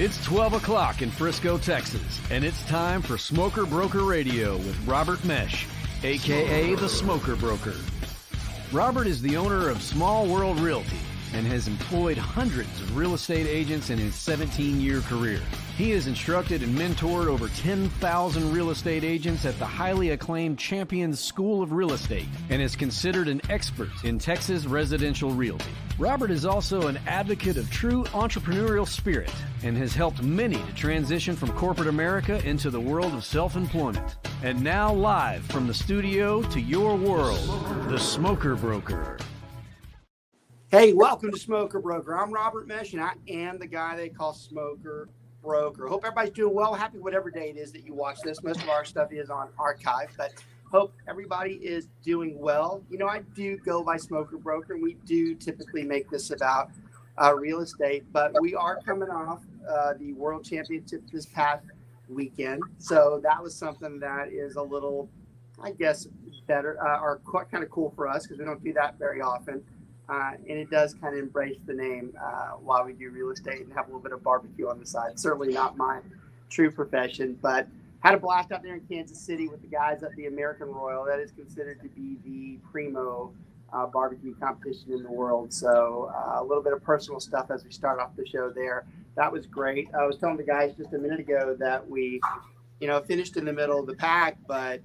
It's 12 o'clock in Frisco, Texas, and it's time for Smoker Broker Radio with Robert Mesh, a.k.a. the Smoker Broker. Robert is the owner of Small World Realty and has employed hundreds of real estate agents in his 17-year career. He has instructed and mentored over 10,000 real estate agents at the highly acclaimed Champions School of Real Estate and is considered an expert in Texas residential realty. Robert is also an advocate of true entrepreneurial spirit and has helped many to transition from corporate America into the world of self-employment. And now live from the studio to your world, the Smoker Broker. Hey, welcome to Smoker Broker. I'm Robert Mesh, and I am the guy they call Smoker Broker. Hope everybody's doing well. Happy whatever day it is that you watch this. Most of our stuff is on archive, but hope everybody is doing well. You know, I do go by Smoker Broker, and we do typically make this about real estate, but we are coming off the World Championship this past weekend. So that was something that is a little, I guess, better or kind of cool for us because we don't do that very often. And it does kind of embrace the name while we do real estate and have a little bit of barbecue on the side. Certainly not my true profession, but had a blast out there in Kansas City with the guys at the American Royal. That is considered to be the primo barbecue competition in the world. So a little bit of personal stuff as we start off the show there. That was great. I was telling the guys just a minute ago that we, finished in the middle of the pack, but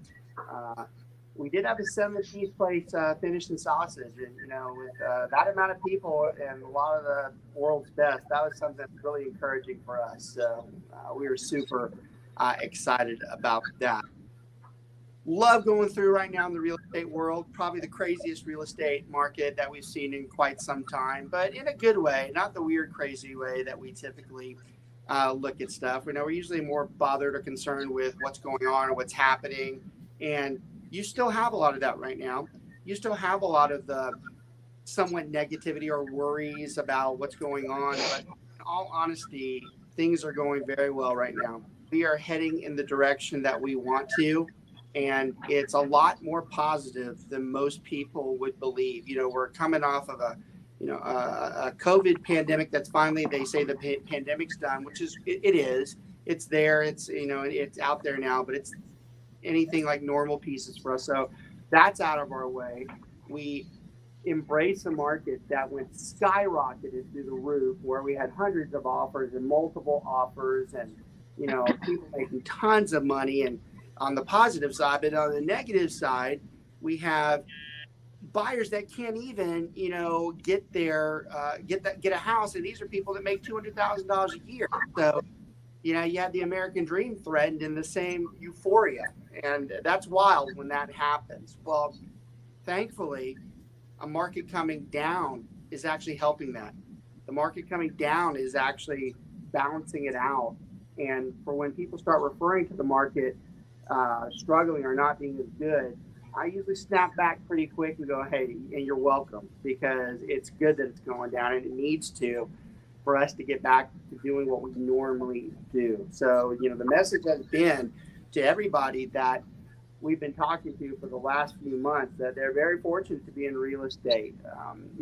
we did have a 17th place finish in sausage, and with that amount of people and a lot of the world's best, that was something really encouraging for us. So we were super excited about that. Love going through right now in the real estate world, probably the craziest real estate market that we've seen in quite some time, but in a good way, not the weird, crazy way that we typically look at stuff. We're usually more bothered or concerned with what's going on or what's happening, and you still have a lot of that right now. You still have a lot of the somewhat negativity or worries about what's going on. But in all honesty, things are going very well right now. We are heading in the direction that we want to, and it's a lot more positive than most people would believe. We're coming off of a COVID pandemic that's finally, they say the pandemic's done, which is, it is. It's there. It's, it's out there now, but it's anything like normal pieces for us. So that's out of our way. We embrace a market that went skyrocketed through the roof, where we had hundreds of offers and multiple offers and, people making tons of money. And on the positive side, but on the negative side, we have buyers that can't even, get a house. And these are people that make $200,000 a year. So, you had the American dream threatened in the same euphoria. And that's wild when that happens. Well, thankfully, a market coming down is actually helping that. The market coming down is actually balancing it out. And for when people start referring to the market struggling or not being as good, I usually snap back pretty quick and go, hey, and you're welcome, because it's good that it's going down, and it needs to, for us to get back to doing what we normally do. So, the message has been to everybody that we've been talking to for the last few months that they're very fortunate to be in real estate.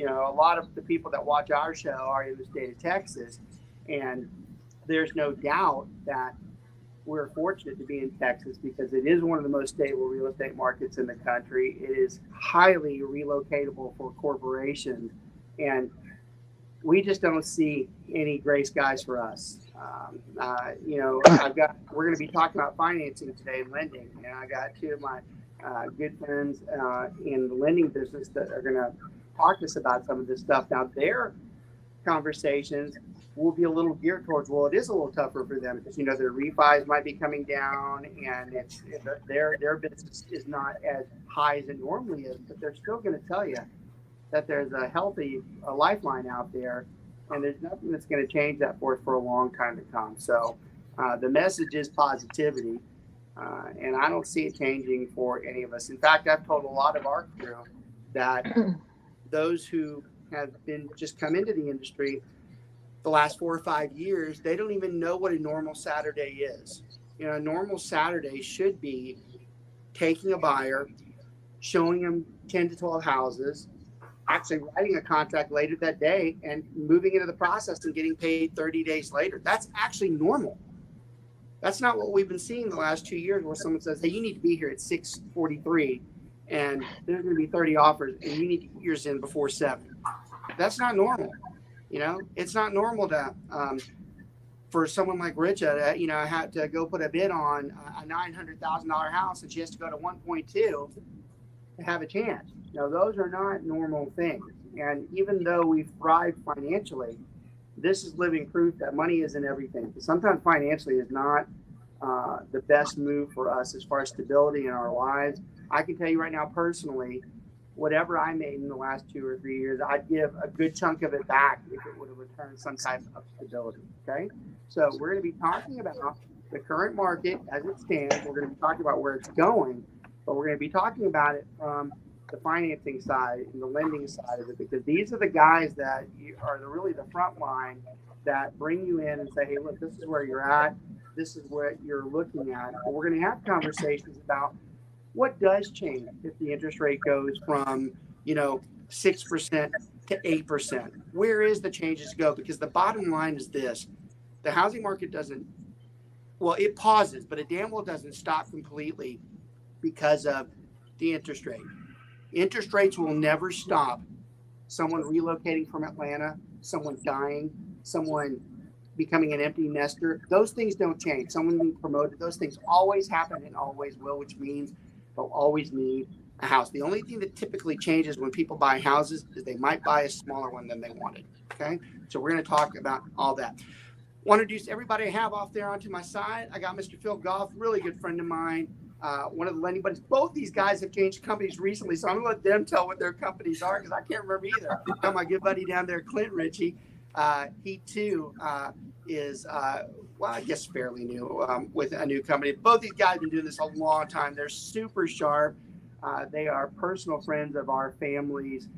A lot of the people that watch our show are in the state of Texas, and there's no doubt that we're fortunate to be in Texas because it is one of the most stable real estate markets in the country. It is highly relocatable for corporations, and we just don't see any gray skies for us. We're going to be talking about financing today and lending. And I got two of my good friends in the lending business that are going to talk to us about some of this stuff. Now, their conversations will be a little geared towards, well, it is a little tougher for them because, their refis might be coming down, and their business is not as high as it normally is, but they're still going to tell you that there's a healthy lifeline out there, and there's nothing that's going to change that for us for a long time to come. So the message is positivity, and I don't see it changing for any of us. In fact, I've told a lot of our crew that those who have been just come into the industry the last 4 or 5 years, they don't even know what a normal Saturday is. A normal Saturday should be taking a buyer, showing them 10 to 12 houses, actually writing a contract later that day and moving into the process and getting paid 30 days later. That's actually normal. That's not what we've been seeing the last 2 years, where someone says, hey, you need to be here at 6:43 and there's going to be 30 offers and you need to get yours in before 7. That's not normal. It's not normal to for someone like Richa to, have to go put a bid on a $900,000 house and she has to go to 1.2 to have a chance. Those are not normal things. And even though we've thrived financially, this is living proof that money isn't everything. Sometimes financially is not the best move for us as far as stability in our lives. I can tell you right now, personally, whatever I made in the last 2 or 3 years, I'd give a good chunk of it back if it would have returned some type of stability. Okay. So we're going to be talking about the current market as it stands. We're going to be talking about where it's going, but we're going to be talking about it from the financing side and the lending side of it, because these are the guys that are really the front line that bring you in and say, hey, look, this is where you're at. This is what you're looking at. And we're going to have conversations about what does change if the interest rate goes from, 6% to 8%. Where is the changes go? Because the bottom line is this: the housing market it pauses, but it damn well doesn't stop completely because of the interest rate. Interest rates will never stop someone relocating from Atlanta, someone dying, someone becoming an empty nester. Those things don't change. Someone being promoted, those things always happen and always will, which means they'll always need a house. The only thing that typically changes when people buy houses is they might buy a smaller one than they wanted. Okay. So we're going to talk about all that. Want to introduce everybody I have off there onto my side. I got Mr. Phil Goff, really good friend of mine. One of the lending buddies. Both these guys have changed companies recently, so I'm going to let them tell what their companies are, because I can't remember either. Got my good buddy down there, Clint Ritchie. He too is, I guess fairly new with a new company. Both these guys have been doing this a long time. They're super sharp. They are personal friends of our families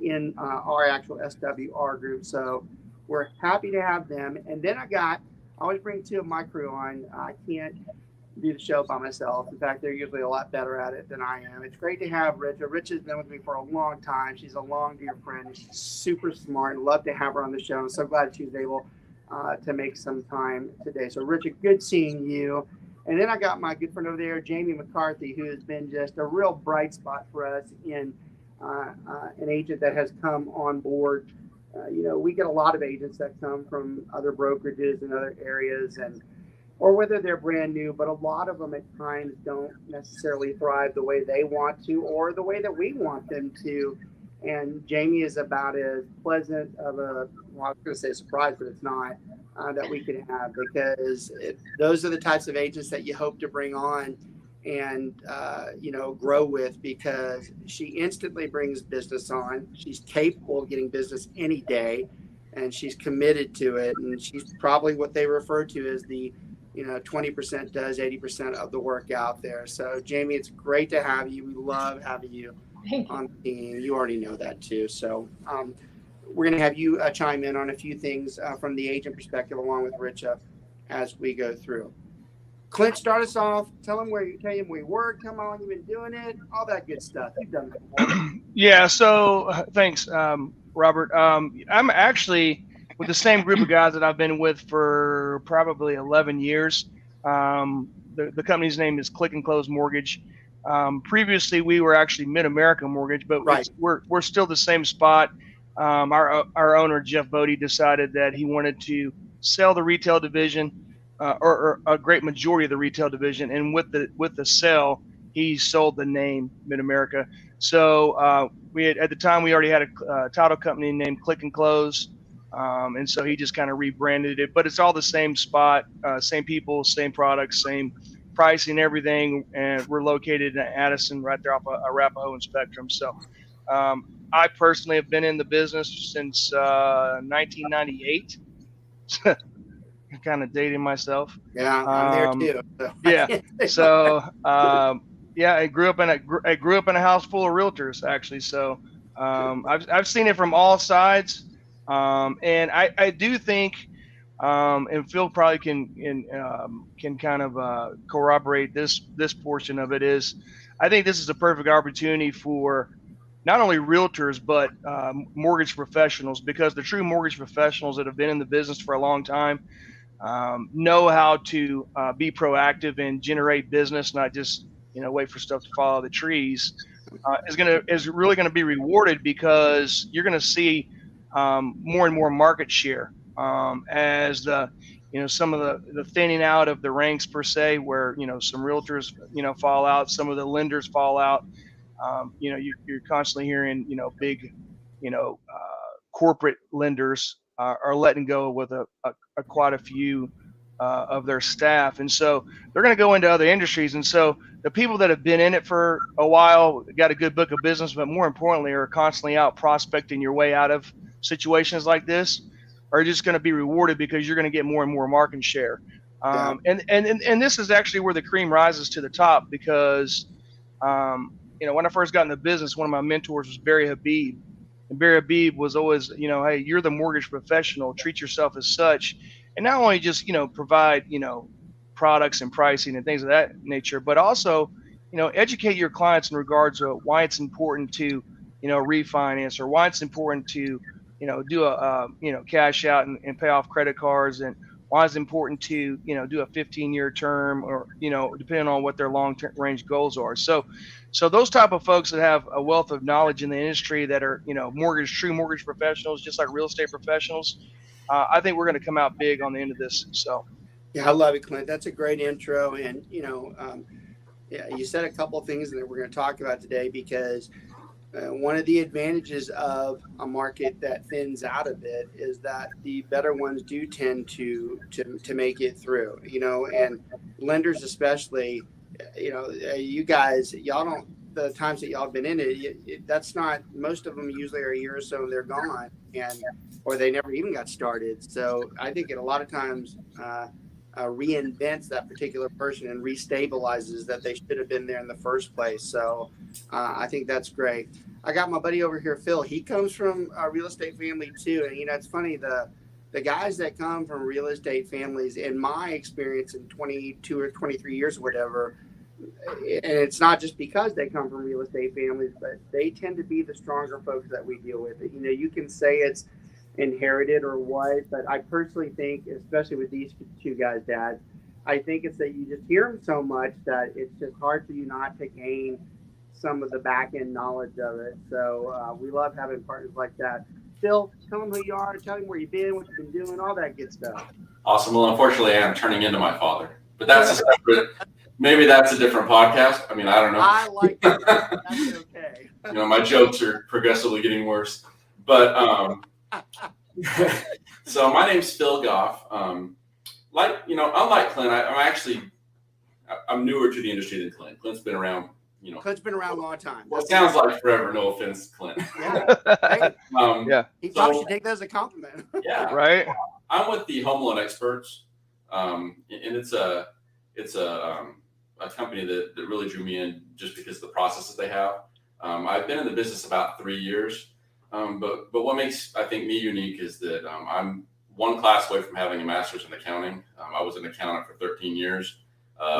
in our actual SWR group. So we're happy to have them. And then I always bring 2 of my crew on. I can't do the show by myself. In fact, they're usually a lot better at it than I am. It's great to have Richa. Richa's been with me for a long time. She's a long dear friend. She's super smart. Love to have her on the show. I'm so glad she was able to make some time today. So Richa, good seeing you. And then I got my good friend over there, Jaimie McCarthy, who has been just a real bright spot for us in an agent that has come on board. We get a lot of agents that come from other brokerages in other areas, or whether they're brand new, but a lot of them at times don't necessarily thrive the way they want to or the way that we want them to. And Jaimie is about as pleasant of I was going to say a surprise, but it's not, that we can have, because those are the types of agents that you hope to bring on and, grow with, because she instantly brings business on. She's capable of getting business any day, and she's committed to it. And she's probably what they refer to as the 20% does 80% of the work out there. So Jaimie, it's great to have you. We love having you on the team. You already know that too. So we're going to have you chime in on a few things from the agent perspective, along with Richa, as we go through. Clint, start us off. Tell him where you work, how long you've been doing it, all that good stuff. You've done that before. Yeah. So thanks, Robert. I'm actually with the same group of guys that I've been with for probably 11 years. The company's name is Click and Close Mortgage. Previously, we were actually Mid-America Mortgage, but right. we're still the same spot. Our owner, Jeff Bodie, decided that he wanted to sell the retail division, or a great majority of the retail division. And with the sale, he sold the name Mid-America. So at the time, we already had a title company named Click and Close. And so he just kind of rebranded it, but it's all the same spot, same people, same products, same pricing, everything. And we're located in Addison, right there off of Arapahoe and Spectrum. So I personally have been in the business since 1998. Kind of dating myself. Yeah, I'm there too. So. Yeah. So I grew up in a house full of realtors, actually. So I've seen it from all sides. And I do think, and Phil probably can kind of corroborate this portion of it, is I think this is a perfect opportunity for not only realtors, but mortgage professionals, because the true mortgage professionals that have been in the business for a long time know how to be proactive and generate business, not just wait for stuff to fall out of the trees. Is really going to be rewarded, because you're going to see more and more market share as the some of the thinning out of the ranks per se, where some realtors fall out, some of the lenders fall out. You're constantly hearing big corporate lenders are letting go with a quite a few of their staff, and so they're going to go into other industries. And so the people that have been in it for a while got a good book of business, but more importantly, are constantly out prospecting your way out of situations like this, are just going to be rewarded, because you're going to get more and more market share. And this is actually where the cream rises to the top, because when I first got in the business, one of my mentors was Barry Habib. And Barry Habib was always, hey, you're the mortgage professional, treat yourself as such. And not only just, provide, products and pricing and things of that nature, but also, educate your clients in regards to why it's important to, refinance, or why it's important to, do a, cash out and pay off credit cards, and why it's important to, do a 15-year term, or, depending on what their long-term range goals are. So those type of folks that have a wealth of knowledge in the industry, that are, true mortgage professionals, just like real estate professionals, I think we're going to come out big on the end of this. So. Yeah, I love it, Clint. That's a great intro. And, yeah, you said a couple of things that we're going to talk about today, because one of the advantages of a market that thins out a bit is that the better ones do tend to make it through, and lenders especially, you guys, y'all don't, the times that y'all have been in it, that's not, most of them usually are a year or so, they're gone, or they never even got started. So I think it a lot of times reinvents that particular person and restabilizes that they should have been there in the first place. So I think that's great. I got my buddy over here, Phil. He comes from a real estate family too. And, it's funny, the guys that come from real estate families, in my experience in 22 or 23 years, or whatever, and it's not just because they come from real estate families, but they tend to be the stronger folks that we deal with. You can say it's inherited or what, but I personally think, especially with these two guys, Dad, I think it's that you just hear them so much that it's just hard for you not to gain some of the back end knowledge of it. So we love having partners like that. Phil, tell them who you are, tell them where you've been, what you've been doing, all that good stuff. Awesome. Well, unfortunately, I am turning into my father, but that's a separate. Maybe that's a different podcast. I mean, I don't know. I like that. That's okay. My jokes are progressively getting worse, but so my name's Phil Goff. Unlike Clint, I'm newer to the industry than Clint. Clint's been around. Clint's been around a long time. Well, it sounds like forever. No offense, Clint. Yeah. Hey, yeah. He probably should take that as a compliment. Yeah. Right. I'm with the Home Loan Experts, and it's a company that really drew me in just because of the processes they have. I've been in the business about 3 years, but what makes, I think, me unique is that I'm one class away from having a master's in accounting. I was an accountant for 13 years.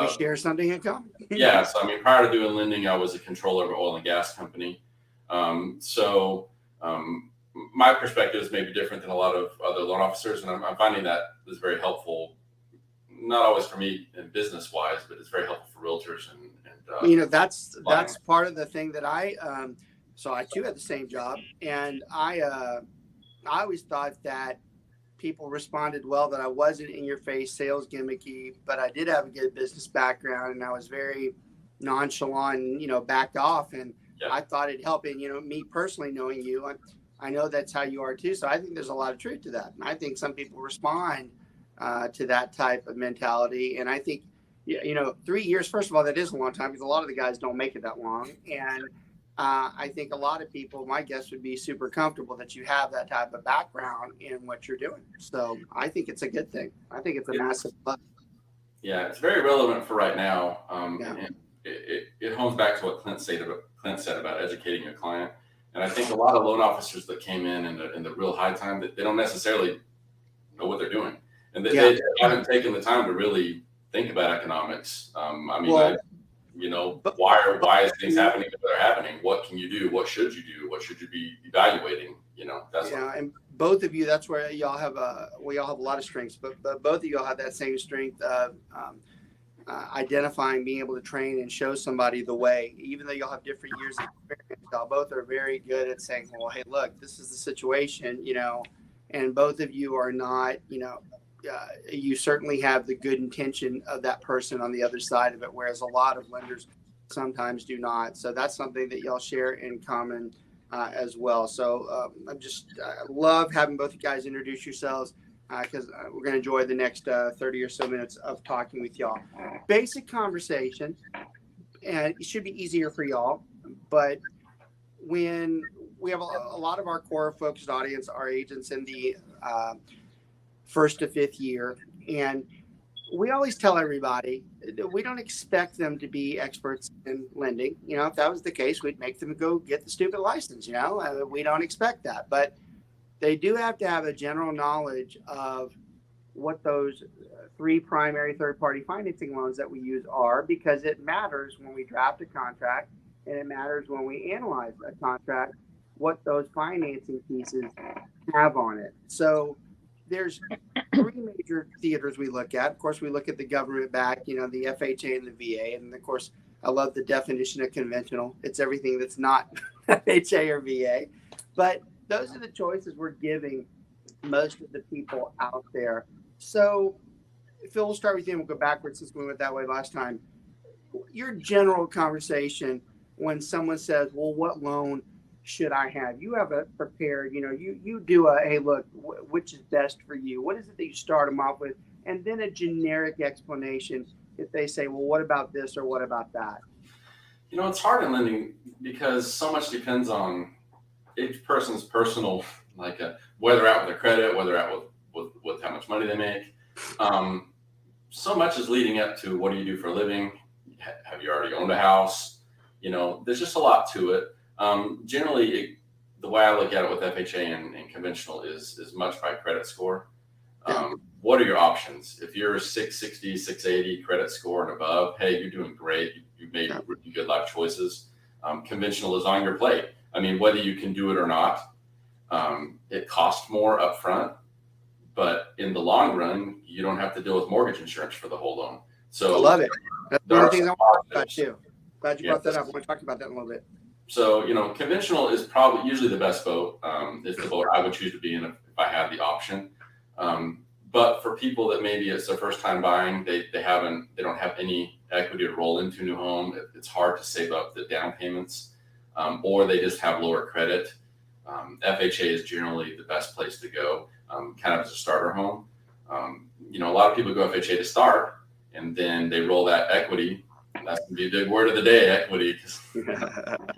We share something in common. Yeah, so prior to doing lending, I was a controller of an oil and gas company. My perspective is maybe different than a lot of other loan officers, and I'm finding that is very helpful. Not always for me in business wise, but it's very helpful for realtors and that's part of the thing that I too had the same job, and I always thought that people responded well, that I wasn't in your face sales gimmicky, but I did have a good business background, and I was very nonchalant and backed off, and yeah. I thought it'd help. And me personally knowing you, I know that's how you are too, so I think there's a lot of truth to that, and I think some people respond to that type of mentality. And I think 3 years, first of all, that is a long time, because a lot of the guys don't make it that long, and I think a lot of people, my guess, would be super comfortable that you have that type of background in what you're doing. So I think it's a good thing. I think it's a massive plus. Yeah, it's very relevant for right now. And it hones back to what Clint said about educating your client. And I think a lot of loan officers that came in the real high time, that they don't necessarily know what they're doing, and they haven't taken the time to really think about economics. But why is things happening that are happening? What can you do? What should you do? What should you be evaluating? That's and both of you, that's where y'all have we all have a lot of strengths, but both of y'all have that same strength of identifying, being able to train and show somebody the way. Even though y'all have different years of experience, y'all both are very good at saying, well, hey, look, this is the situation, and both of you are not, you certainly have the good intention of that person on the other side of it, whereas a lot of lenders sometimes do not. So that's something that y'all share in common as well. So I love having both you guys introduce yourselves, because we're going to enjoy the next 30 or so minutes of talking with y'all. Basic conversation, and it should be easier for y'all, but when we have a lot of our core focused audience are agents in the first to fifth year, and we always tell everybody that we don't expect them to be experts in lending. If that was the case, we'd make them go get the stupid license. We don't expect that, but they do have to have a general knowledge of what those three primary third-party financing loans that we use are, because it matters when we draft a contract, and it matters when we analyze a contract, what those financing pieces have on it. So there's three major theaters we look at. Of course, we look at the government back, the FHA and the VA. And of course, I love the definition of conventional. It's everything that's not FHA or VA. But those are the choices we're giving most of the people out there. So, Phil, we'll start with you and we'll go backwards since we went that way last time. Your general conversation when someone says, well, what loan should I have? You have it prepared, you do hey, look, which is best for you? What is it that you start them off with? And then a generic explanation if they say, well, what about this or what about that? It's hard in lending because so much depends on each person's personal, where they're at with their credit, where they're at with how much money they make. So much is leading up to what do you do for a living? Have you already owned a house? There's just a lot to it. Generally, the way I look at it with FHA and conventional is much by credit score. What are your options? If you're 660, 680 credit score and above, hey, you're doing great. You've made really good life choices. Conventional is on your plate. Whether you can do it or not, it costs more upfront, but in the long run, you don't have to deal with mortgage insurance for the whole loan. So I love it. That's one of the things I want to talk about too. Glad you brought that up. I want to talk about that in a little bit. So, conventional is probably usually the best boat. It's the boat I would choose to be in if I had the option. But for people that maybe it's their first time buying, they don't have any equity to roll into a new home. It's hard to save up the down payments, or they just have lower credit. FHA is generally the best place to go, kind of as a starter home. A lot of people go FHA to start, and then they roll that equity. That's going to be a big word of the day, equity, because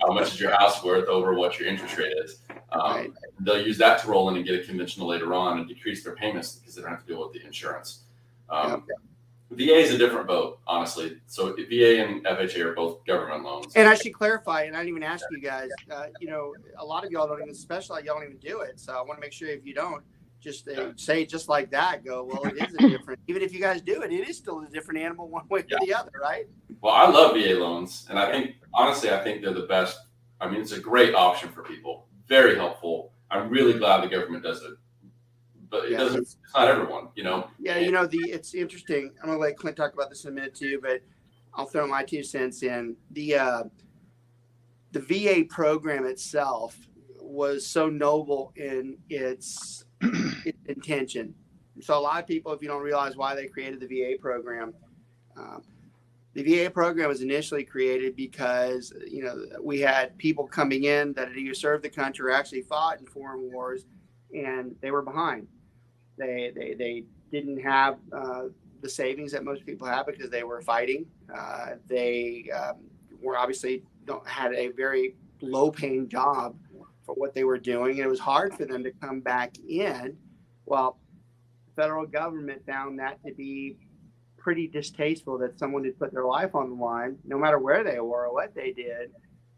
how much is your house worth over what your interest rate is. Right. They'll use that to roll in and get a conventional later on and decrease their payments because they don't have to deal with the insurance. VA is a different boat, honestly. So VA and FHA are both government loans. And I should clarify, and I didn't even ask you guys, a lot of y'all don't even specialize, y'all don't even do it. So I want to make sure if you don't, just say it just like that, go, well, it is a different, even if you guys do it, it is still a different animal one way or the other, right? Well, I love VA loans. And I think they're the best. It's a great option for people. Very helpful. I'm really glad the government does it. But it's not everyone, Yeah, it's interesting. I'm going to let Clint talk about this in a minute too, but I'll throw my 2 cents in. The VA program itself was so noble in its intention. So a lot of people, if you don't realize why they created the VA program, the VA program was initially created because, we had people coming in that had either served the country or actually fought in foreign wars, and they were behind. They didn't have the savings that most people have because they were fighting. They were obviously had a very low-paying job for what they were doing, and it was hard for them to come back in. Well, the federal government found that to be pretty distasteful, that someone who put their life on the line, no matter where they were or what they did,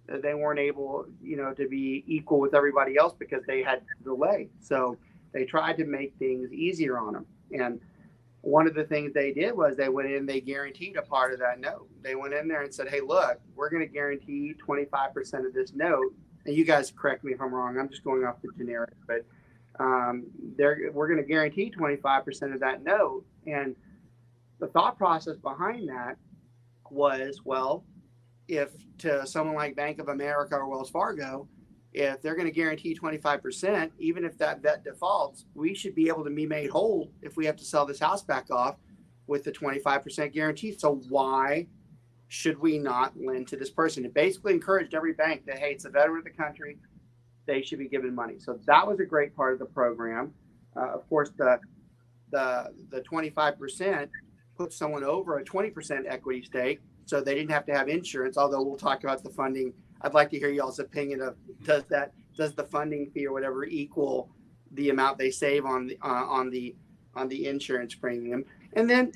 they weren't able, to be equal with everybody else because they had to delay. So they tried to make things easier on them. And one of the things they did was they went in, they guaranteed a part of that note. They went in there and said, hey, look, we're going to guarantee 25% of this note. And you guys correct me if I'm wrong. I'm just going off the generic, but we're going to guarantee 25% of that note. And the thought process behind that was, well, if to someone like Bank of America or Wells Fargo, if they're going to guarantee 25%, even if that vet defaults, we should be able to be made whole if we have to sell this house back off with the 25% guarantee. So why should we not lend to this person? It basically encouraged every bank that, hey, it's a veteran of the country, they should be given money. So that was a great part of the program. Of course, the 25% put someone over a 20% equity stake, so they didn't have to have insurance. Although we'll talk about the funding. I'd like to hear y'all's opinion of does the funding fee or whatever equal the amount they save on the insurance premium? And then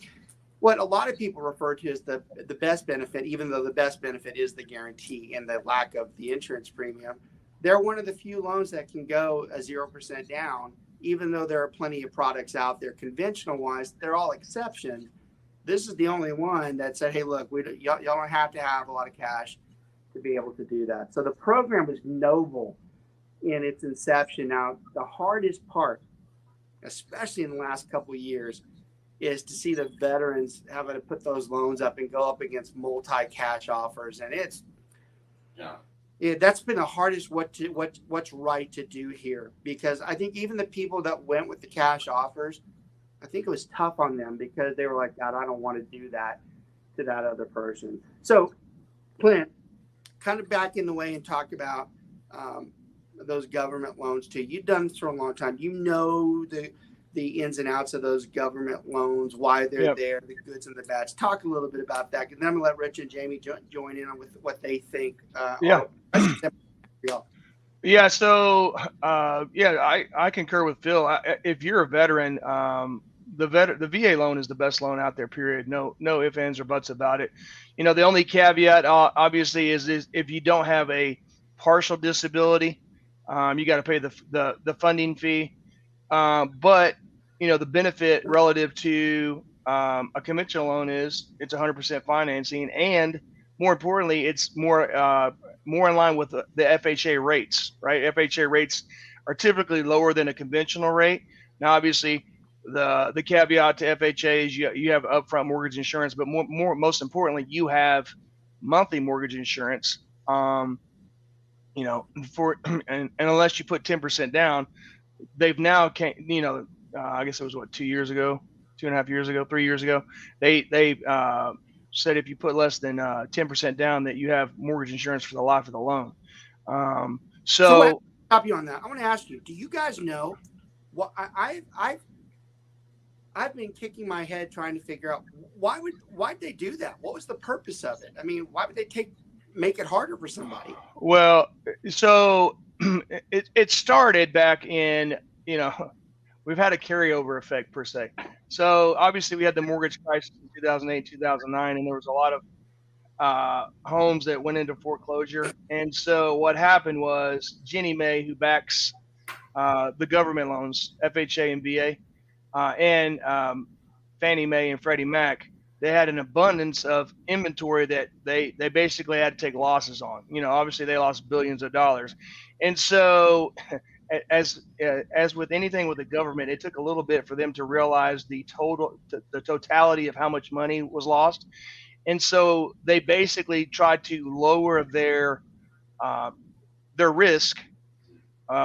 what a lot of people refer to as the best benefit, even though the best benefit is the guarantee and the lack of the insurance premium, they're one of the few loans that can go a 0% down, even though there are plenty of products out there conventional wise. They're all exceptions. This is the only one that said, hey, look, y'all don't have to have a lot of cash to be able to do that. So the program was noble in its inception. Now, the hardest part, especially in the last couple of years, is to see the veterans having to put those loans up and go up against multi-cash offers. And that's been the hardest what's right to do here, because I think even the people that went with the cash offers, I think it was tough on them because they were like, God, I don't want to do that to that other person. So Clint, kind of back in the way and talk about those government loans too. You've done this for a long time. You know the ins and outs of those government loans, why they're there, the goods and the bads. Talk a little bit about that, and then I'm gonna let Richa and Jaimie join in on with what they think. So I concur with Phil. If you're a veteran, the VA loan is the best loan out there, period. No ifs, ands, or buts about it. The only caveat obviously is if you don't have a partial disability, you got to pay the funding fee. But the benefit relative to a conventional loan is it's 100% financing, and more importantly, it's more in line with the FHA rates, right? FHA rates are typically lower than a conventional rate. Now, obviously, the caveat to FHA is you have upfront mortgage insurance, but most importantly, you have monthly mortgage insurance. And unless you put 10% down, they've now I guess it was 2 years ago, 2.5 years ago, 3 years ago, they said if you put less than 10% down, that you have mortgage insurance for the life of the loan. So stop you on that. I want to ask you, do you guys know what I've been kicking my head trying to figure out why'd they do that? What was the purpose of it? I mean, why would they make it harder for somebody? Well, so it started back in, we've had a carryover effect per se. So obviously we had the mortgage crisis in 2008, 2009, and there was a lot of homes that went into foreclosure. And so what happened was Ginnie Mae, who backs the government loans, FHA and VA, and Fannie Mae and Freddie Mac, they had an abundance of inventory that they basically had to take losses on. Obviously they lost billions of dollars. And so as with anything with the government, it took a little bit for them to realize the totality of how much money was lost. And so they basically tried to lower their risk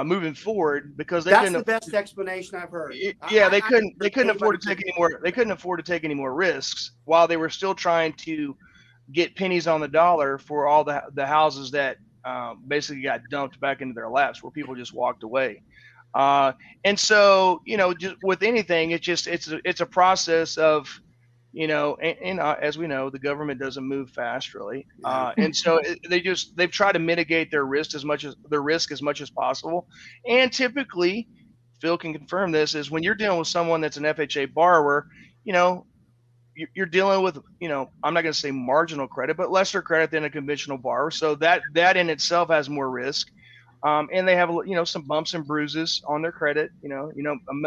moving forward, because that's the best explanation I've heard. They couldn't afford to take any more. They couldn't afford to take any more risks while they were still trying to get pennies on the dollar for all the houses that basically got dumped back into their laps, where people just walked away. And so just with anything, it's a process of and as we know, the government doesn't move fast, really. And so they've tried to mitigate their risk as much as possible. And typically, Phil can confirm this, is when you're dealing with someone that's an FHA borrower, you're dealing with, I'm not going to say marginal credit, but lesser credit than a conventional borrower. So that in itself has more risk. and they have some bumps and bruises on their credit,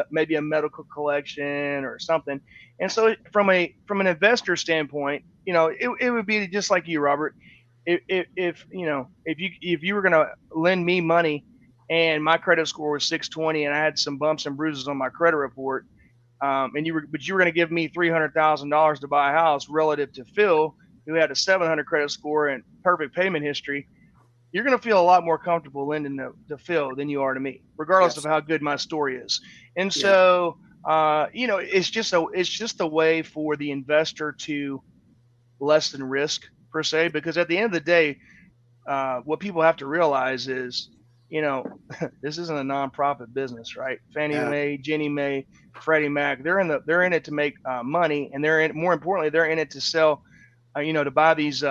maybe a medical collection or something. And so from an investor standpoint, it would be just like you, Robert. If you were going to lend me money and my credit score was 620 and I had some bumps and bruises on my credit report, but you were going to give me $300,000 to buy a house relative to Phil, who had a 700 credit score and perfect payment history, you're going to feel a lot more comfortable lending to Phil than you are to me, regardless of how good my story is. And so, it's just a way for the investor to lessen risk per se, because at the end of the day, what people have to realize is, this isn't a nonprofit business, right? Fannie Mae, Ginnie Mae, Freddie Mac, they're in it to make money, and more importantly, they're in it to sell, to buy these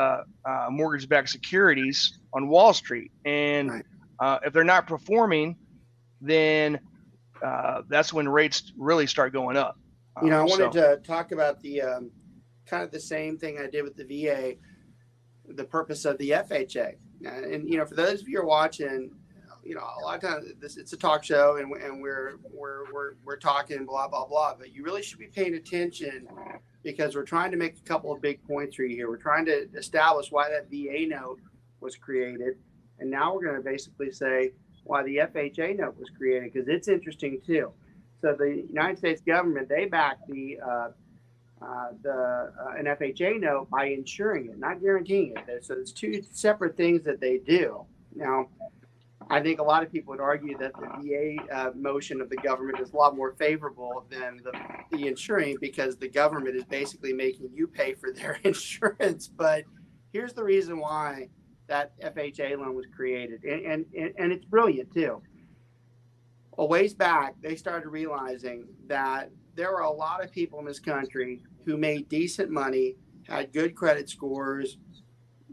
mortgage-backed securities on Wall Street. And if they're not performing, then that's when rates really start going up. I wanted to talk about the kind of the same thing I did with the VA, the purpose of the FHA. And for those of you who are watching, a lot of times it's a talk show and we're talking blah blah blah, but you really should be paying attention, because we're trying to make a couple of big points for you here. We're trying to establish why that VA note was created, and now we're going to basically say why the FHA note was created, because it's interesting too. So the United States government, they backed an FHA note by insuring it, not guaranteeing it. So it's two separate things that they do. Now, I think a lot of people would argue that the VA motion of the government is a lot more favorable than the insuring, because the government is basically making you pay for their insurance. But here's the reason why that FHA loan was created, and it's brilliant too. A ways back, they started realizing that there were a lot of people in this country who made decent money, had good credit scores,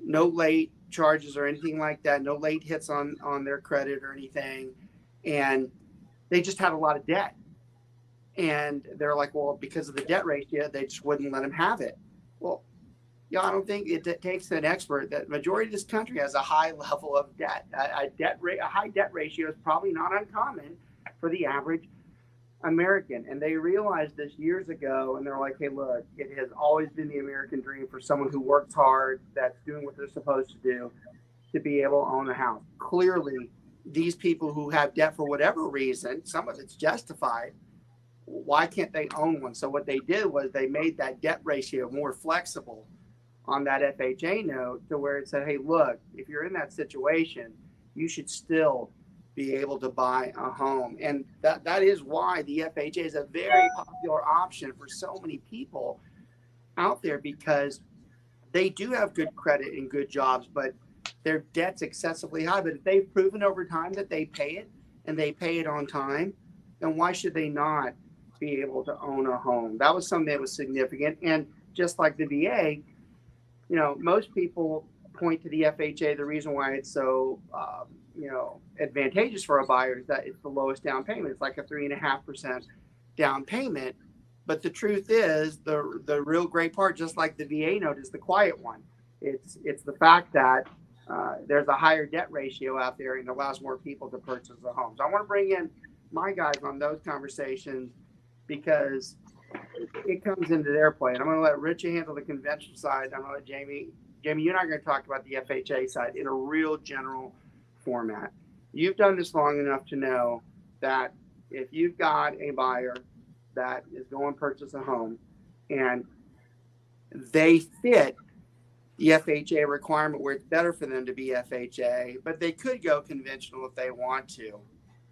no late charges or anything like that, no late hits on their credit or anything, and they just had a lot of debt. And they're like, well, because of the debt ratio, they just wouldn't let them have it. Well, I don't think it takes an expert that majority of this country has a high level of debt. A high debt ratio is probably not uncommon for the average American. And they realized this years ago, and they're like, hey, look, it has always been the American dream for someone who works hard, that's doing what they're supposed to do, to be able to own a house. Clearly, these people who have debt for whatever reason, some of it's justified, why can't they own one? So what they did was they made that debt ratio more flexible on that FHA note, to where it said, hey, look, if you're in that situation, you should still be able to buy a home. And that is why the FHA is a very popular option for so many people out there, because they do have good credit and good jobs, but their debt's excessively high. But if they've proven over time that they pay it, and they pay it on time, then why should they not be able to own a home? That was something that was significant. And just like the VA, most people point to the FHA. The reason why it's so, advantageous for a buyer is that it's the lowest down payment. It's like a 3.5% down payment. But the truth is, the real great part, just like the VA note, is the quiet one. It's the fact that there's a higher debt ratio out there, and it allows more people to purchase a home. So I want to bring in my guys on those conversations, because it comes into their play. And I'm going to let Richa handle the conventional side. I'm going to let Jaimie, you and I are going to talk about the FHA side in a real general format. You've done this long enough to know that if you've got a buyer that is going to purchase a home and they fit the FHA requirement where it's better for them to be FHA, but they could go conventional if they want to.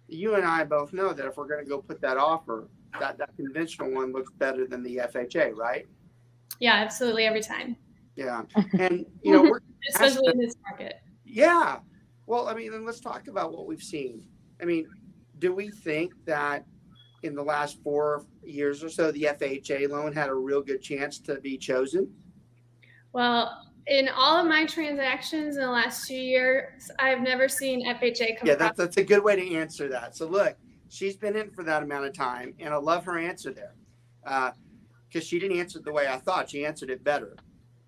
You and I both know that if we're going to go put that offer, that conventional one looks better than the FHA, right? Yeah, absolutely, every time. Yeah. And, we're especially in this market. Yeah. Well, then let's talk about what we've seen. Do we think that in the last 4 years or so, the FHA loan had a real good chance to be chosen? Well, in all of my transactions in the last 2 years, I've never seen FHA come. Yeah, that's a good way to answer that. So look, she's been in for that amount of time, and I love her answer there, because she didn't answer it the way I thought. She answered it better.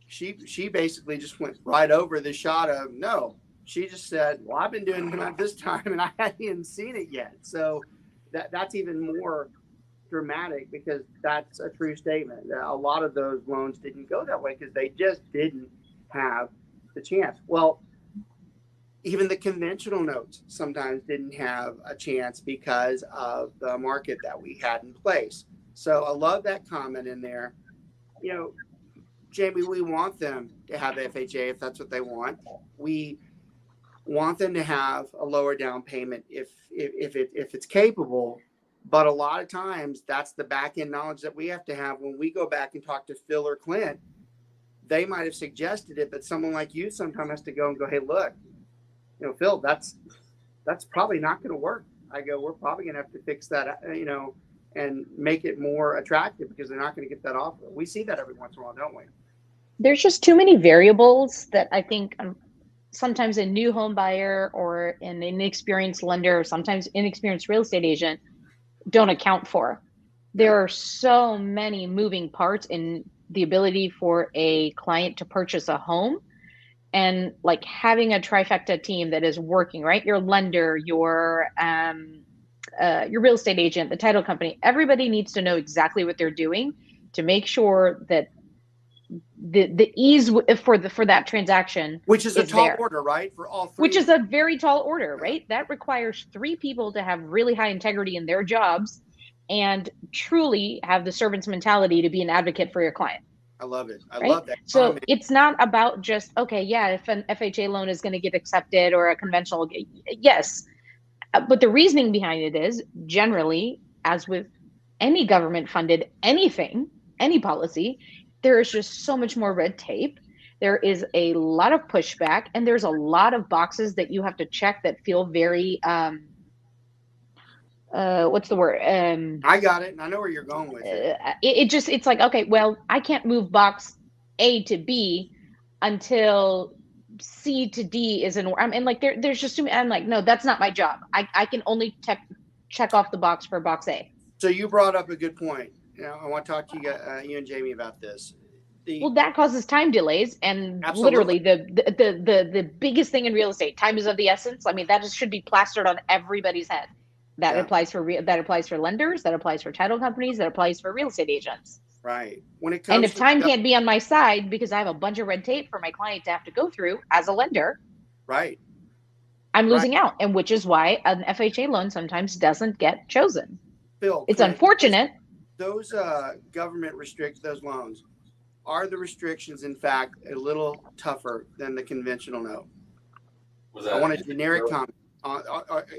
She basically just went right over the shot of no. she just said, well, I've been doing it this time and I hadn't even seen it yet. So that's even more dramatic because that's a true statement. A lot of those loans didn't go that way because they just didn't have the chance. Well, even the conventional notes sometimes didn't have a chance because of the market that we had in place. So I love that comment in there. You know, Jaimie, we want them to have FHA if that's what they want. We want them to have a lower down payment if it's capable. But a lot of times that's the back end knowledge that we have to have when we go back and talk to Phil or Clint. They might have suggested it, but someone like you sometimes has to go and go, hey, look, you know, Phil, that's probably not going to work. I go, we're probably going to have to fix that, you know, and make it more attractive because they're not going to get that offer. We see that every once in a while, don't we? There's just too many variables that I think sometimes a new home buyer or an inexperienced lender or sometimes inexperienced real estate agent don't account for. There are so many moving parts in the ability for a client to purchase a home, and like having a trifecta team that is working, right? Your lender, your real estate agent, the title company, everybody needs to know exactly what they're doing to make sure that the ease for that transaction, which is a tall there. order, right? For all three. Which is a very tall order, right? That requires 3 people to have really high integrity in their jobs and truly have the servant's mentality to be an advocate for your client. I love it. I right? love that. So it's not about just, okay, yeah, if an FHA loan is going to get accepted or a conventional, yes. But the reasoning behind it is generally, as with any government funded anything, any policy, there is just so much more red tape. There is a lot of pushback, and there's a lot of boxes that you have to check that feel very, what's the word? I got it, and I know where you're going with it. It's like, okay, well, I can't move box A to B until C to D is in. And like, there's just too many. I'm like, no, that's not my job. I can only check off the box for box A. So you brought up a good point. You know, I want to talk to you and Jaimie about this. Well, that causes time delays, and Absolutely. literally the biggest thing in real estate, time is of the essence. I mean, that should be plastered on everybody's head. That applies for lenders, that applies for title companies, that applies for real estate agents. Right. When it comes and if time can't be on my side because I have a bunch of red tape for my client to have to go through as a lender, right, I'm losing out, and which is why an FHA loan sometimes doesn't get chosen. Phil, it's unfortunate. Those government restrict those loans. Are the restrictions, in fact, a little tougher than the conventional note? I want a generic comment.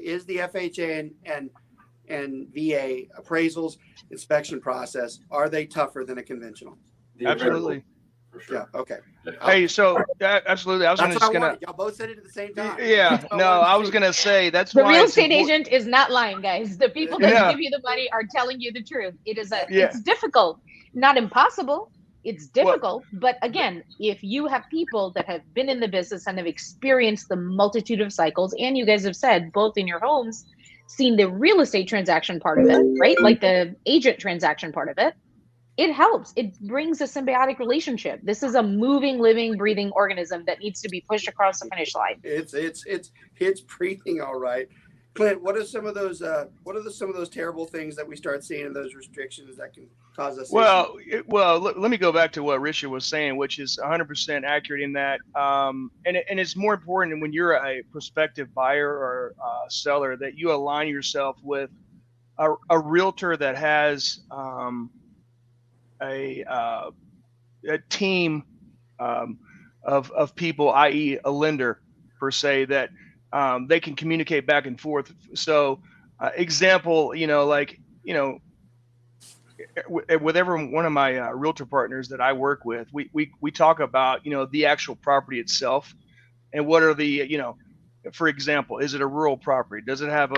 Is the FHA and VA appraisals inspection process, are they tougher than a conventional? Absolutely. For sure. Yeah. Okay. Hey, so absolutely. I was gonna. Y'all both said it at the same time. Yeah. No, I was gonna say that's the why real estate agent is not lying, guys. The people that give you the money are telling you the truth. It's difficult, not impossible. It's difficult, but again, if you have people that have been in the business and have experienced the multitude of cycles, and you guys have said both in your homes, seen the real estate transaction part of it, right? Like the agent transaction part of it, it helps. It brings a symbiotic relationship. This is a moving, living, breathing organism that needs to be pushed across the finish line. It's breathing, all right. Clint, what are some of those terrible things that we start seeing in those restrictions that can cause us? Well, let me go back to what Richa was saying, which is 100% accurate in that. And it's more important when you're a prospective buyer or seller that you align yourself with a realtor that has a team of people, i.e. a lender per se, that they can communicate back and forth. So example, with every one of my realtor partners that I work with, we talk about, the actual property itself and what are the, for example, is it a rural property? Does it have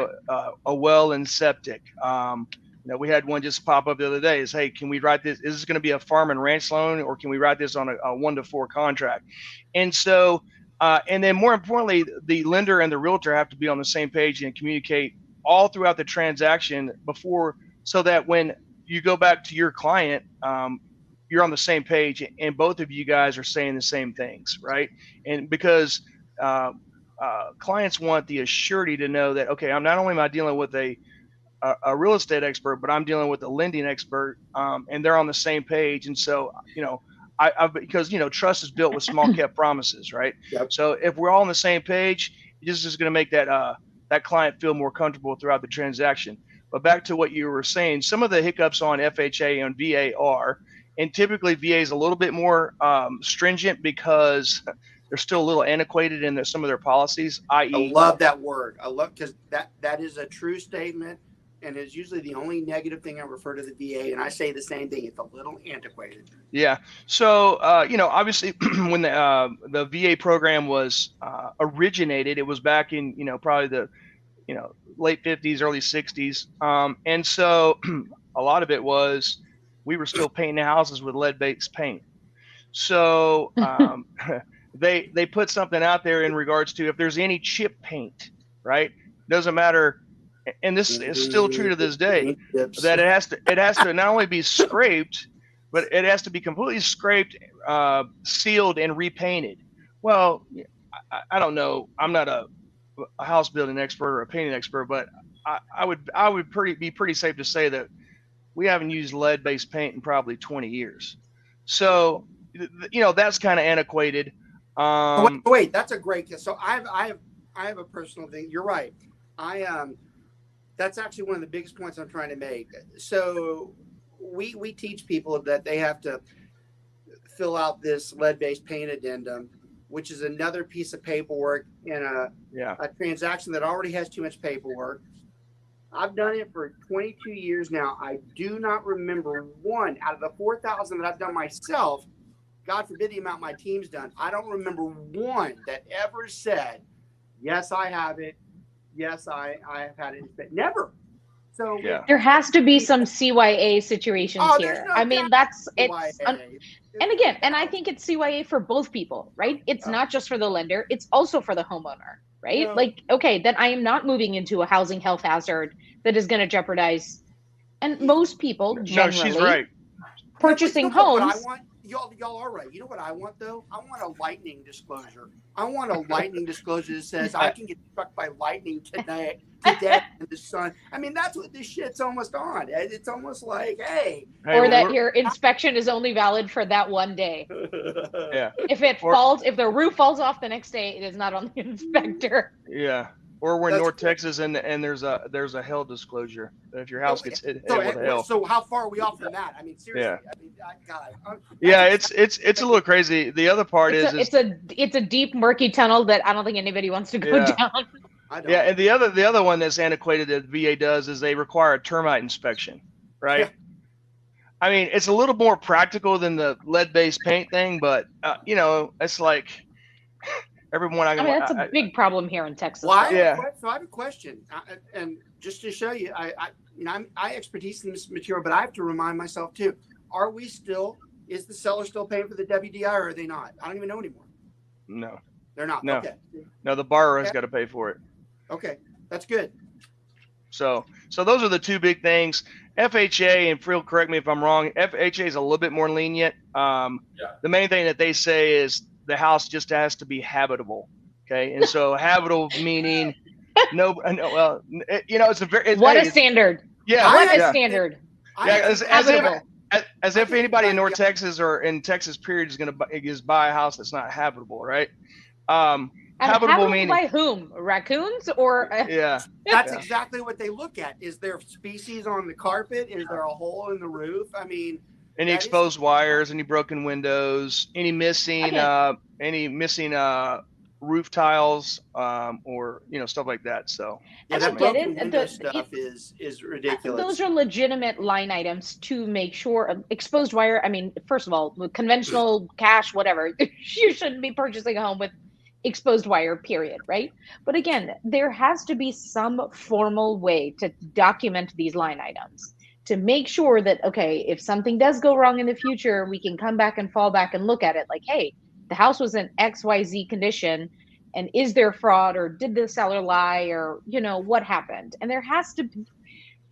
a well and septic? We had one just pop up the other day is, hey, can we write this? Is this going to be a farm and ranch loan, or can we write this on a 1-to-4 contract? And so, and then more importantly, the lender and the realtor have to be on the same page and communicate all throughout the transaction before, so that when you go back to your client, you're on the same page and both of you guys are saying the same things, right? And because clients want the assurity to know that, okay, I'm not only am I dealing with a real estate expert, but I'm dealing with a lending expert, and they're on the same page. And so, because trust is built with small kept promises, right? Yep. So if we're all on the same page, this is going to make that client feel more comfortable throughout the transaction. But back to what you were saying, some of the hiccups on FHA and VA and typically VA is a little bit more stringent because they're still a little antiquated in some of their policies, i.e. I love that word. I love, because that is a true statement, and it's usually the only negative thing I refer to the VA, and I say the same thing. It's a little antiquated. Yeah. So obviously, when the VA program was originated, it was back in probably the late 50s, early 60s, and so a lot of it was we were still painting houses with lead-based paint. So they put something out there in regards to if there's any chip paint, right? Doesn't matter, and this is still true to this day, that it has to not only be scraped, but it has to be completely scraped, sealed, and repainted. Well, I don't know. I'm not a house building expert or a painting expert, but I would be pretty safe to say that we haven't used lead-based paint in probably 20 years. So, that's kind of antiquated. Wait, that's a great. So I have a personal thing. You're right. That's actually one of the biggest points I'm trying to make. So we teach people that they have to fill out this lead-based paint addendum, which is another piece of paperwork in a transaction that already has too much paperwork. I've done it for 22 years now. I do not remember one out of the 4,000 that I've done myself. God forbid the amount my team's done. I don't remember one that ever said, yes, I have it. Yes, I have had it. But never. So there has to be some CYA situations here. No, I mean, and I think it's CYA for both people, right? It's not just for the lender, it's also for the homeowner, right? No. Like, okay, then I am not moving into a housing health hazard that is going to jeopardize. And most people generally she's right. Purchasing homes. Y'all are right. You know what I want though? I want a lightning disclosure. I want a lightning disclosure that says I can get struck by lightning today in the sun. I mean, that's what this shit's almost on. It's almost like, hey, or that your inspection is only valid for that one day. Yeah. If the roof falls off the next day, it is not on the inspector. Yeah. Or we're in North Texas and there's a hail disclosure that if your house gets hit with hail. So how far are we off from that? I mean, seriously. Yeah. It's a little crazy. The other part it's a deep murky tunnel that I don't think anybody wants to go down. Yeah, and the other one that's antiquated that VA does is they require a termite inspection, right? Yeah. I mean, it's a little more practical than the lead-based paint thing, but it's like. That's a big problem here in Texas. Well, so I have a question, and just to show you, I expertise in this material, but I have to remind myself too. Is the seller still paying for the WDI, or are they not? I don't even know anymore. No, they're not. No, okay. No, the borrower has got to pay for it. Okay, that's good. So those are the two big things. FHA, and Phil, correct me if I'm wrong. FHA is a little bit more lenient. The main thing that they say is the house just has to be habitable. Okay. And so habitable meaning it's a very, a standard. Yeah. What a standard. Yeah. As if anybody in North Texas or in Texas period is going to buy a house that's not habitable. Right. Habitable meaning by whom? Raccoons or? That's exactly what they look at. Is there species on the carpet? Is there a hole in the roof? I mean, any exposed wires, any broken windows, any missing roof tiles, or stuff like that. So that broken window stuff is ridiculous. Those are legitimate line items to make sure. Exposed wire. I mean, first of all, with conventional cash, whatever, you shouldn't be purchasing a home with exposed wire, period, right? But again, there has to be some formal way to document these line items to make sure that, okay, if something does go wrong in the future, we can come back and fall back and look at it like, hey, the house was in XYZ condition, and is there fraud, or did the seller lie, or, what happened? And there has to be,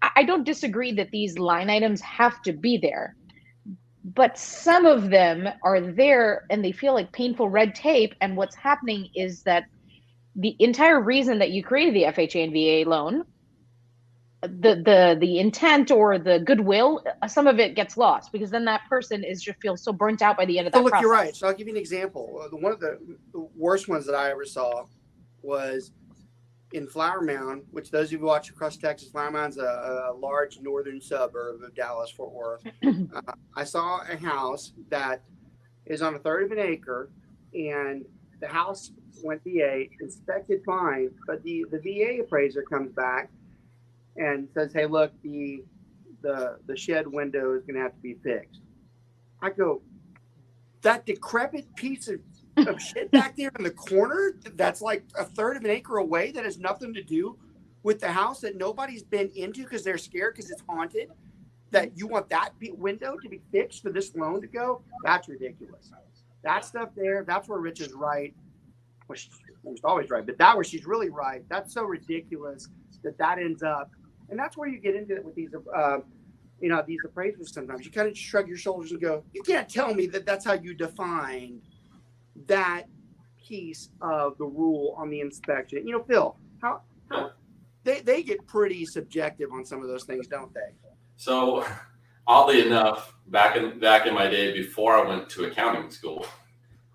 I don't disagree that these line items have to be there, but some of them are there and they feel like painful red tape. And what's happening is that the entire reason that you created the FHA and VA loan, the intent or the goodwill, some of it gets lost because then that person just feels so burnt out by the end of that Look, process. you're right. So I'll give you an example. One of the worst ones that I ever saw was in Flower Mound, which those of you who watch across Texas, Flower Mound's a large northern suburb of Dallas, Fort Worth. I saw a house that is on a third of an acre, and the house went VA, inspected fine, but the VA appraiser comes back and says, hey, look, the shed window is going to have to be fixed. I go, that decrepit piece of shit back there in the corner that's like a third of an acre away that has nothing to do with the house that nobody's been into because they're scared because it's haunted, that you want that window to be fixed for this loan to go? That's ridiculous. That stuff there, that's where Rich is right. Well, she's almost always right, but that where she's really right. That's so ridiculous that ends up, and that's where you get into it with these these appraisals. Sometimes you kind of shrug your shoulders and go, you can't tell me that that's how you define that piece of the rule on the inspection. Phil, how they get pretty subjective on some of those things, don't they? So oddly enough, back in my day before I went to accounting school,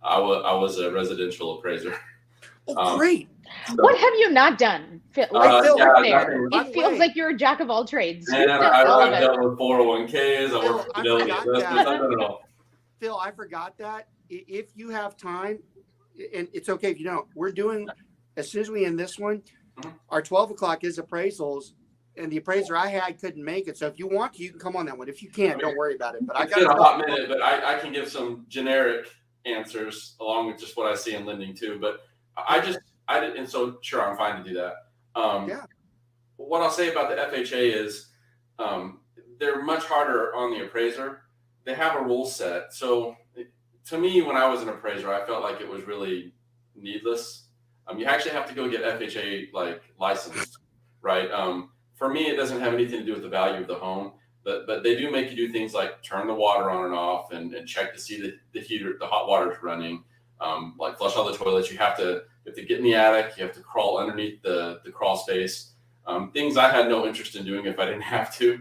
I was a residential appraiser. Oh, great. So, what have you not done, Phil? It feels like you're a jack of all trades. And I've dealt with 401ks. I work for Fidelity Investments. I don't know. Phil, I forgot that. If you have time, and it's okay if you don't, we're doing, as soon as we end this one, our 12 o'clock is appraisals, and the appraiser I had couldn't make it. So if you want to, you can come on that one. If you can't, don't worry about it. But I got a hot minute, but I can give some generic answers along with just what I see in lending too. But I did, and so sure, I'm fine to do that. What I'll say about the FHA is they're much harder on the appraiser. They have a rule set. So to me, when I was an appraiser, I felt like it was really needless. You actually have to go get FHA licensed, right? For me, it doesn't have anything to do with the value of the home, but they do make you do things like turn the water on and off and check to see the heater, the hot water's running, like flush all the toilets. You have to get in the attic. You have to crawl underneath the crawl space. Things I had no interest in doing if I didn't have to.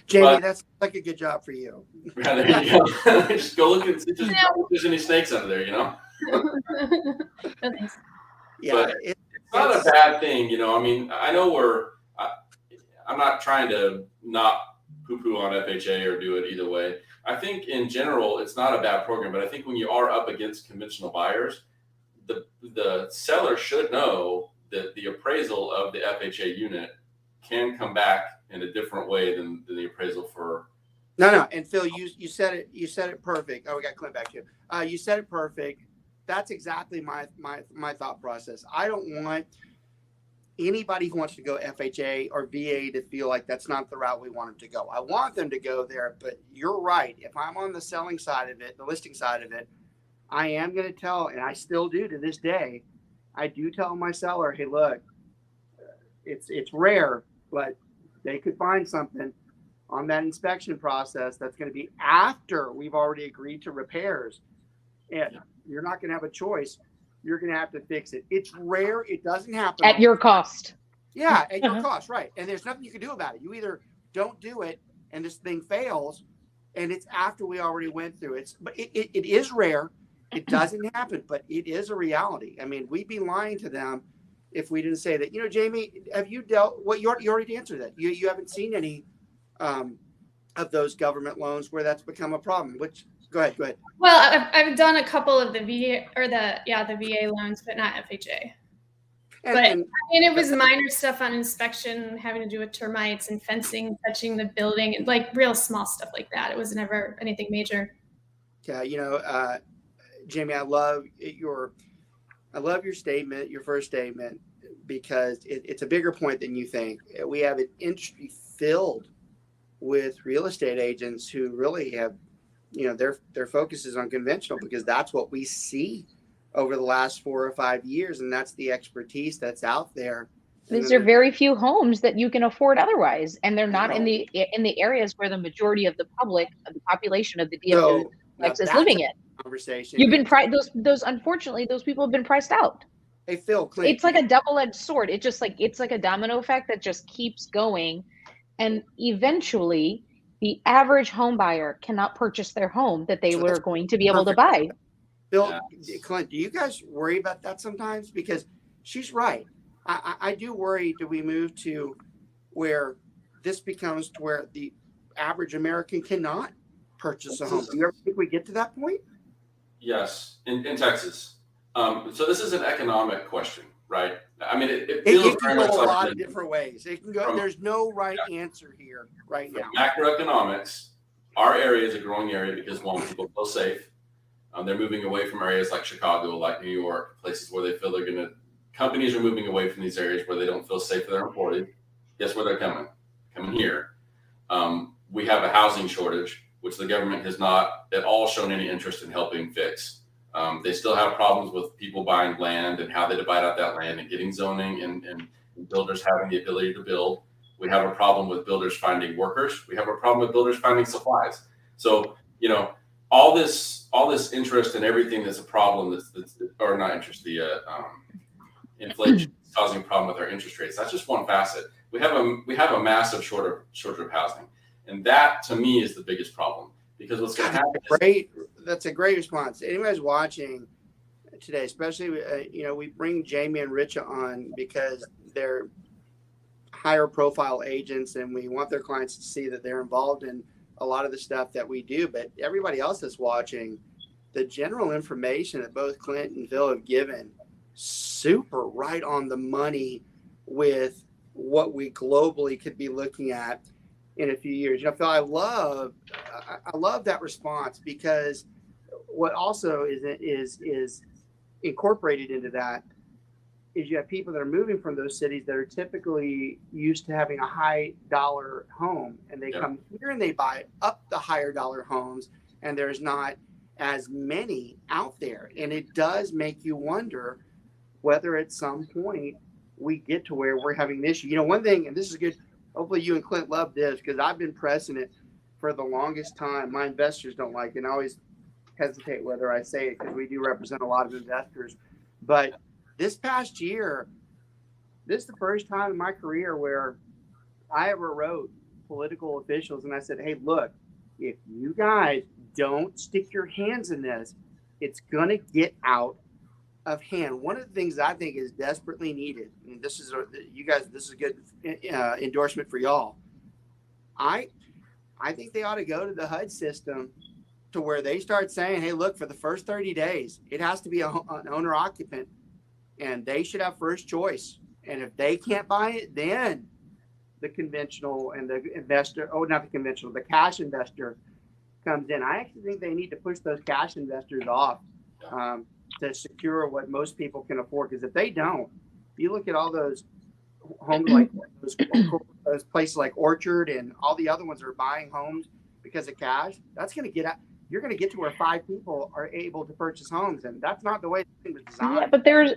Jaimie, that's like a good job for you. Yeah, there you go. Just go look and see if there's any snakes under there, No thanks. Yeah, but it's not a bad thing, I mean, I know I'm not trying to not poo-poo on FHA or do it either way. I think in general, it's not a bad program, but I think when you are up against conventional buyers, the seller should know that the appraisal of the FHA unit can come back in a different way than the appraisal for. No. And Phil, you said it perfect. Oh, we got Clint back here. You said it perfect. That's exactly my thought process. I don't want anybody who wants to go FHA or VA to feel like that's not the route we want them to go. I want them to go there, but you're right. If I'm on the selling side of it, the listing side of it, I am going to tell, and I still do to this day, I do tell my seller, hey, look, it's rare, but they could find something on that inspection process that's going to be after we've already agreed to repairs. And you're not going to have a choice. You're going to have to fix it. It's rare. It doesn't happen. At your cost. Yeah, at your cost, right. And there's nothing you can do about it. You either don't do it and this thing fails, and it's after we already went through it. But it is rare. It doesn't happen, but it is a reality. I mean, we'd be lying to them if we didn't say that. Jaimie, have you dealt? Well, you already answered that. You haven't seen any of those government loans where that's become a problem. Which go ahead. Well, I've done a couple of the VA or the VA loans, but not FHA. And it was minor stuff on inspection, having to do with termites and fencing, touching the building, and like real small stuff like that. It was never anything major. Yeah, Jaimie, I love your statement, your first statement, because it's a bigger point than you think. We have an industry filled with real estate agents who really have, their focus is on conventional because that's what we see over the last 4 or 5 years, and that's the expertise that's out there. These are very few homes that you can afford otherwise, and they're not in the areas where the majority of the population of the DFW is living in. Conversation. You've been those unfortunately, those people have been priced out. Hey, Phil, Clint. It's like a double-edged sword. It's like a domino effect that just keeps going. And eventually the average home buyer cannot purchase their home that they were going to be able to buy. Phil, Clint, do you guys worry about that sometimes? Because she's right. I do worry, do we move to where this becomes to where the average American cannot purchase a home? Do you ever think we get to that point? Yes, in Texas. So this is an economic question, right? I mean, it feels it can very go much a lot like of different ways. It can go. There's no right answer here right now. Macroeconomics, our area is a growing area because, one, people feel safe. They're moving away from areas like Chicago, like New York, places where they feel they're going to. Companies are moving away from these areas where they don't feel safe for their employees. Guess where they're coming? Coming here. We have a housing shortage, which the government has not at all shown any interest in helping fix. They still have problems with people buying land and how they divide out that land and getting zoning and builders having the ability to build. We have a problem with builders finding workers. We have a problem with builders finding supplies. So, all this interest and everything that's a problem that's or not interest, the inflation is causing a problem with our interest rates. That's just one facet. We have a massive shortage of housing. And that to me is the biggest problem. Because what's going to happen that's a great response. Anybody's watching today, especially, we bring Jaimie and Richa on because they're higher profile agents and we want their clients to see that they're involved in a lot of the stuff that we do. But everybody else that's watching, the general information that both Clint and Phil have given, super right on the money with what we globally could be looking at in a few years. Phil, I love that response because what also is incorporated into that is you have people that are moving from those cities that are typically used to having a high dollar home, and they come here and they buy up the higher dollar homes, and there's not as many out there. And it does make you wonder whether at some point we get to where we're having an issue. One thing, and this is good, hopefully you and Clint love this because I've been pressing it for the longest time. My investors don't like it, and I always hesitate whether I say it because we do represent a lot of investors. But this past year, this is the first time in my career where I ever wrote political officials and I said, hey, look, if you guys don't stick your hands in this, it's going to get out of hand. One of the things I think is desperately needed, and this is a good endorsement for y'all. I think they ought to go to the HUD system to where they start saying, hey, look, for the first 30 days, it has to be an owner occupant and they should have first choice. And if they can't buy it, then the conventional and the investor, the cash investor comes in. I actually think they need to push those cash investors off to secure what most people can afford. Because if they don't, you look at all those homes like those places like Orchard and all the other ones that are buying homes because of cash, that's going to get out. You're going to get to where 5 people are able to purchase homes, and that's not the way it was designed. Yeah, but there's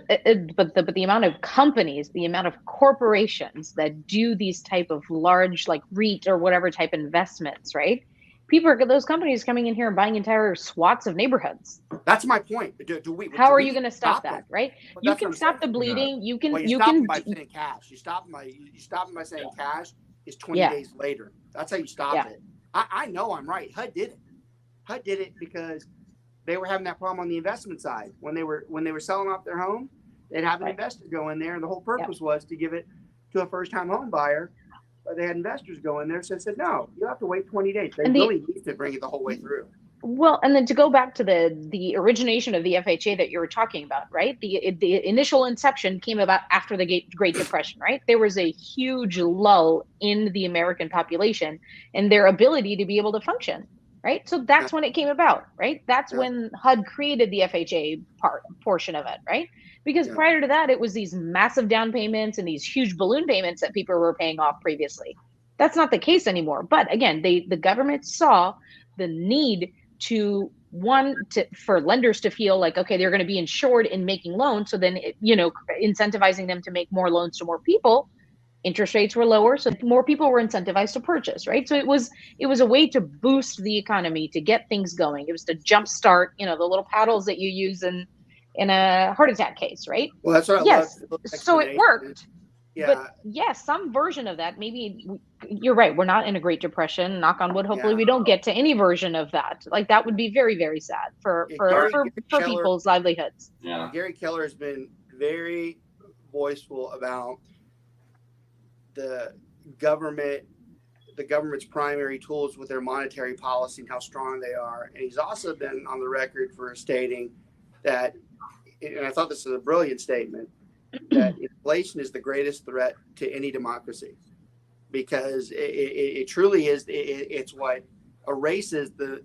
but the amount of companies, the amount of corporations that do these type of large like REIT or whatever type investments, right? Those companies coming in here and buying entire swaths of neighborhoods. That's my point. How are you going to stop that, right? Well, you can stop the bleeding. Yeah. You can. You stop them by saying cash. You stop them by saying cash is 20 days later. That's how you stop it. I know I'm right. HUD did it. HUD did it because they were having that problem on the investment side. When they were selling off their home, they'd have an investor go in there, and the whole purpose was to give it to a first-time home buyer. But they had investors go in there, so they said, no, you have to wait 20 days. They really need to bring it the whole way through. Well, and then to go back to the origination of the FHA that you were talking about, right? The initial inception came about after the Great Depression, right? There was a huge lull in the American population and their ability to be able to function, right? So that's when it came about, right? That's when HUD created the FHA portion of it, right? Because prior to that, it was these massive down payments and these huge balloon payments that people were paying off previously. That's not the case anymore. But again, the government saw the need for lenders to feel like, okay, they're going to be insured in making loans. So then, incentivizing them to make more loans to more people, interest rates were lower. So more people were incentivized to purchase, right? So it was a way to boost the economy, to get things going. It was to jumpstart, the little paddles that you use in a heart attack case, right? Well, that's what I Yes. love. So it worked. Yeah. But yes, some version of that. Maybe you're right. We're not in a Great Depression. Knock on wood. Hopefully, we don't get to any version of that. Like that would be very, very sad for Gary Keller, people's livelihoods. Yeah. Gary Keller has been very voiceful about the government's primary tools with their monetary policy and how strong they are. And he's also been on the record for stating that, and I thought this was a brilliant statement, that inflation is the greatest threat to any democracy, because it truly is. It's what erases the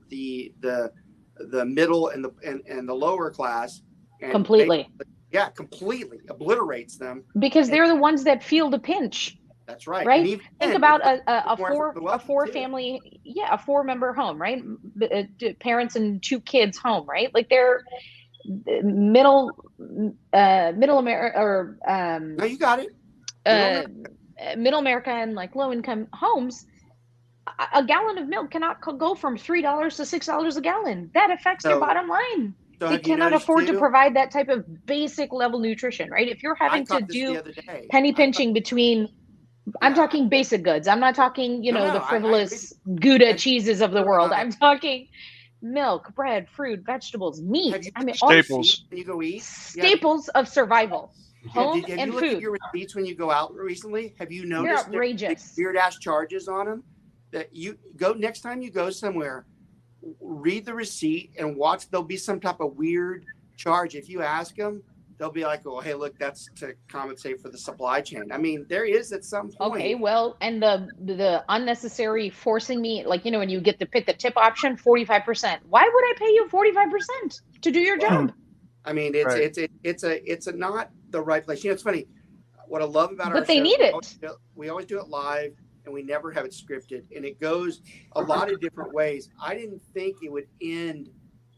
middle and the lower class and Completely. Completely obliterates them, because they're the ones that feel the pinch. That's right. Right. Think about a four-member home, right? Parents and 2 kids home, right? Like they're middle America or no, you got it. Middle America and like low income homes. A gallon of milk cannot go from $3 to $6 a gallon. That affects their bottom line. So they cannot afford to provide that type of basic level nutrition, right? If you're having to do penny pinching between, I'm talking basic goods. I'm not talking, the frivolous Gouda cheeses of the world. I'm talking milk, bread, fruit, vegetables, meat. I mean, staples. You go eat. Staples of survival. Home have and you looked food. at your receipts when you go out recently? Have you They're noticed outrageous. weird ass charges on them? That you go next time you go somewhere, read the receipt and watch. There'll be some type of weird charge. If you ask them, they'll be like, "Oh, hey, look, that's to compensate for the supply chain." I mean, there is at some point. Okay, well, and the unnecessary forcing me, like when you get to pick the tip option, 45%. Why would I pay you 45% to do your job? I mean, it's not the right place. It's funny. What I love about our show, need it. We always do it live, and we never have it scripted, and it goes a lot of different ways. I didn't think it would end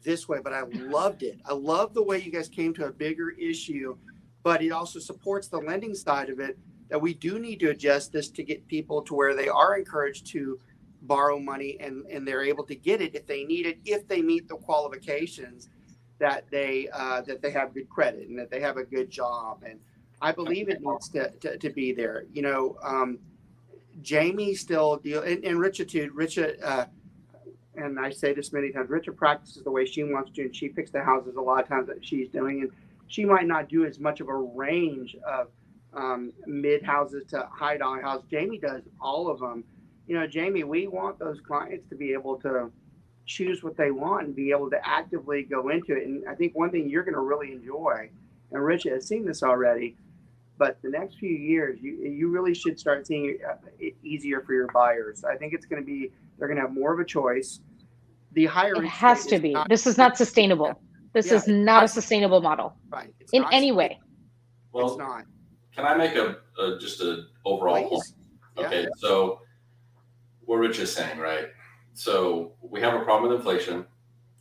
this way, but I loved it. I love the way you guys came to a bigger issue, but it also supports the lending side of it, that we do need to adjust this to get people to where they are encouraged to borrow money and they're able to get it if they need it, if they meet the qualifications that they have good credit and that they have a good job. And I believe it needs to be there. Jaimie still and Richa too. Richa, and I say this many times, Richa practices the way she wants to, and she picks the houses a lot of times that she's doing, and she might not do as much of a range of mid houses to high dollar houses. Jaimie does all of them. Jaimie, we want those clients to be able to choose what they want and be able to actively go into it. And I think one thing you're going to really enjoy, and Richa has seen this already, but the next few years, you really should start seeing it easier for your buyers. I think they're going to have more of a choice. The higher it has to be. This is not sustainable. This is not a sustainable model, right? In any way. Well, it's not. Can I make just an overall point? Okay, so what Rich is saying, right? So we have a problem with inflation.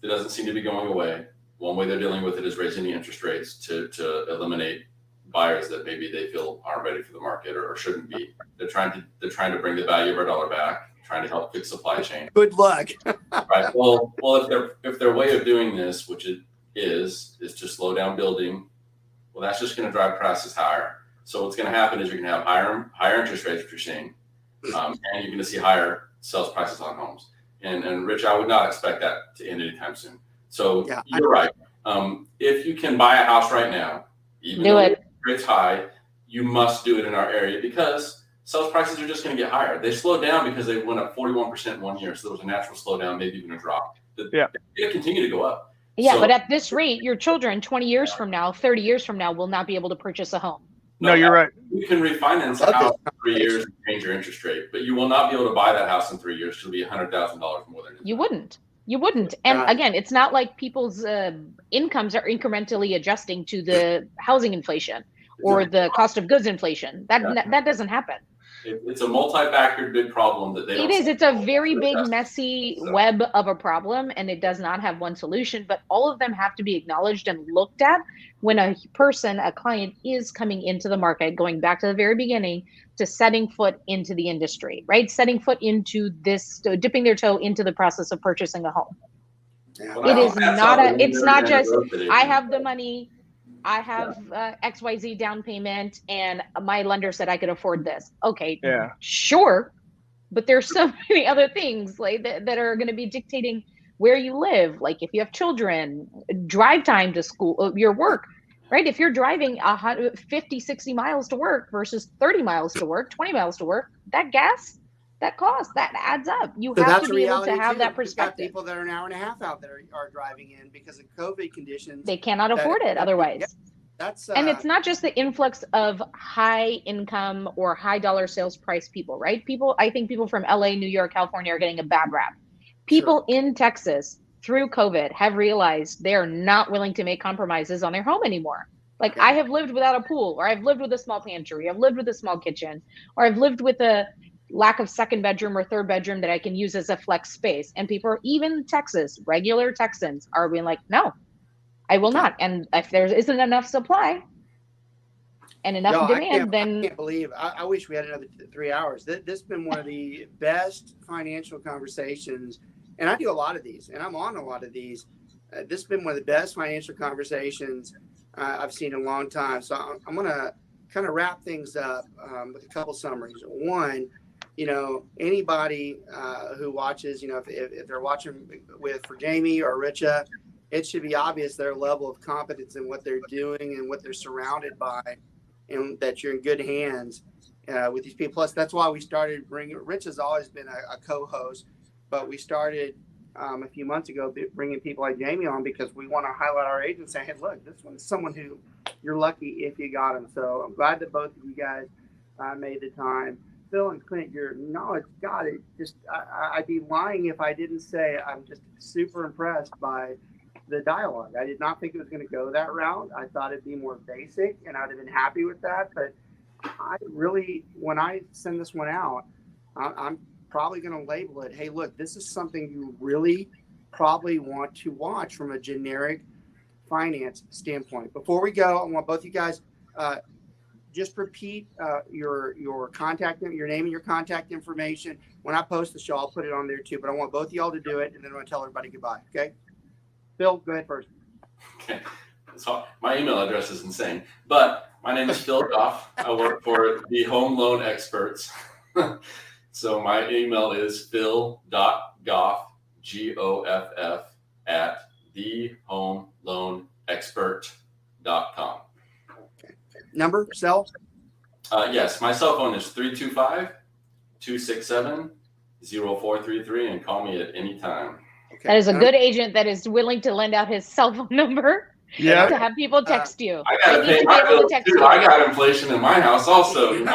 It doesn't seem to be going away. One way they're dealing with it is raising the interest rates to eliminate buyers that maybe they feel aren't ready for the market or shouldn't be. They're trying to bring the value of our dollar back, trying to help fix supply chain. Good luck. Right. Well, if their way of doing this, which it is to slow down building, well, that's just going to drive prices higher. So what's going to happen is you're going to have higher interest rates, which you're seeing, and you're going to see higher sales prices on homes. And Rich, I would not expect that to end anytime soon. So you're right. If you can buy a house right now, even though it's high, you must do it in our area because sales prices are just going to get higher. They slowed down because they went up 41% in 1 year. So there was a natural slowdown, maybe even a drop. They're going to continue to go up. Yeah, but at this rate, your children 20 years from now, 30 years from now will not be able to purchase a home. No, you're right. You can refinance a house in 3 years and change your interest rate, but you will not be able to buy that house in 3 years. It'll be $100,000 more than you wouldn't. And again, it's not like people's incomes are incrementally adjusting to the housing inflation or the cost of goods inflation. That doesn't happen. It's a multi-factored big problem that they don't. It is. It's a very big, messy web of a problem, and it does not have one solution. But all of them have to be acknowledged and looked at when a client is coming into the market, going back to the very beginning, to setting foot into the industry, right? Setting foot into this, dipping their toe into the process of purchasing a home. It's not just, I have the money, I have XYZ down payment and my lender said I could afford this. Okay, Yeah. sure. But there's so many other things like that are going to be dictating where you live. Like if you have children, drive time to school, your work, right? If you're driving 50, 60 miles to work versus 30 miles to work, 20 miles to work, that gas, that cost, that adds up. You So have that's to a be able to reality have too. that You've got perspective. people that are an hour and a half out that are driving in because of COVID conditions. They cannot afford it otherwise. Yeah, that's and it's not just the influx of high income or high dollar sales price people, right? I think people from LA, New York, California are getting a bad rap. People in Texas through COVID have realized they're not willing to make compromises on their home anymore. Like I have lived without a pool, or I've lived with a small pantry, I've lived with a small kitchen, or I've lived with a lack of second bedroom or third bedroom that I can use as a flex space. And people, even Texas, regular Texans are being like, no, I will not. And if there isn't enough supply and enough demand, then I can't believe. I wish we had another 3 hours. This has been one of the best financial conversations, and I do a lot of these, and I'm on a lot of these. This has been one of the best financial conversations I've seen in a long time. So I'm going to kind of wrap things up with a couple summaries. One, anybody who watches, if they're watching for Jaimie or Richa, it should be obvious their level of competence in what they're doing and what they're surrounded by, and that you're in good hands with these people. Plus, that's why we started Richa's always been a co-host, but we started a few months ago bringing people like Jaimie on because we want to highlight our agents and say, hey, look, this one's someone who you're lucky if you got him. So I'm glad that both of you guys made the time. Phil and Clint, your knowledge, God, it just, I'd be lying if I didn't say I'm just super impressed by the dialogue. I did not think it was going to go that route. I thought it'd be more basic, and I'd have been happy with that. But I really, when I send this one out, I'm probably going to label it, hey, look, this is something you really probably want to watch from a generic finance standpoint. Before we go, I want both you guys just repeat your contact, your name and your contact information. When I post the show, I'll put it on there too. But I want both of y'all to do it, and then I'm going to tell everybody goodbye. Okay? Phil, go ahead first. Okay. So my email address is insane, but my name is Phil Goff. I work for the Home Loan Experts. So my email is phil.goff, Goff, at thehomeloanexpert.com. Okay. Number, cell? Yes, my cell phone is 325-267-0433, and call me at any time. Okay. That is a good agent that is willing to lend out his cell phone number to have people text you. I got to pay my bills too. I got inflation in my house also.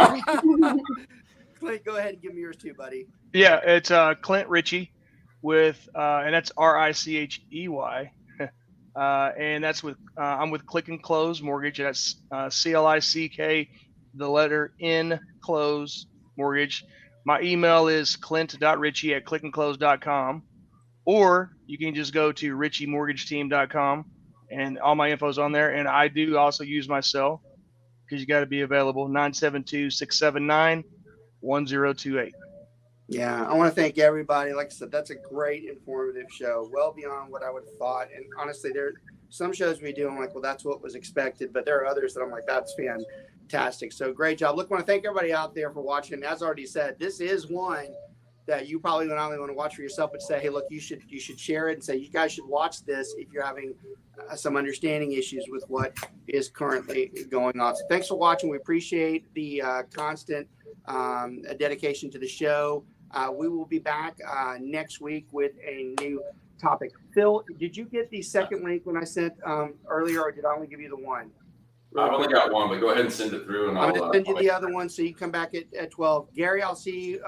Clint, go ahead and give me yours too, buddy. Yeah, it's Clint Ritchie with, and that's Richey. And that's with, I'm with Click and Close Mortgage. That's CLICK, the letter N, Close Mortgage. My email is clint.ritchie@clickandclose.com. Or you can just go to richiemortgageteam.com, and all my info is on there. And I do also use my cell because you got to be available, 972-679-1028. Yeah, I want to thank everybody. Like I said, that's a great informative show, well beyond what I would have thought. And honestly, there are some shows we do, I'm like, well, that's what was expected. But there are others that I'm like, that's fantastic. So great job. Look, I want to thank everybody out there for watching. As already said, this is one that you probably not only want to watch for yourself, but say, hey, look, you should share it and say, you guys should watch this if you're having some understanding issues with what is currently going on. So thanks for watching. We appreciate the constant dedication to the show. We will be back next week with a new topic. Phil, did you get the second link when I sent earlier, or did I only give you the one? I've only got one, but go ahead and send it through. And I'm going to send you the other one so you come back at 12. Gary, I'll see you.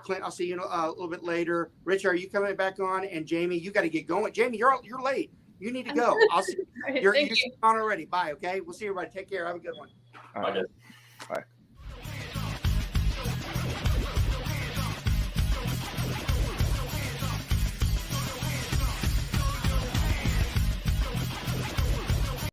Clint, I'll see you a little bit later. Rich, are you coming back on? And Jaimie, you got to get going. Jaimie, you're late. You need to go. I'll see you. You're on already. Bye. Okay. We'll see everybody. Take care. Have a good one. All right. Bye.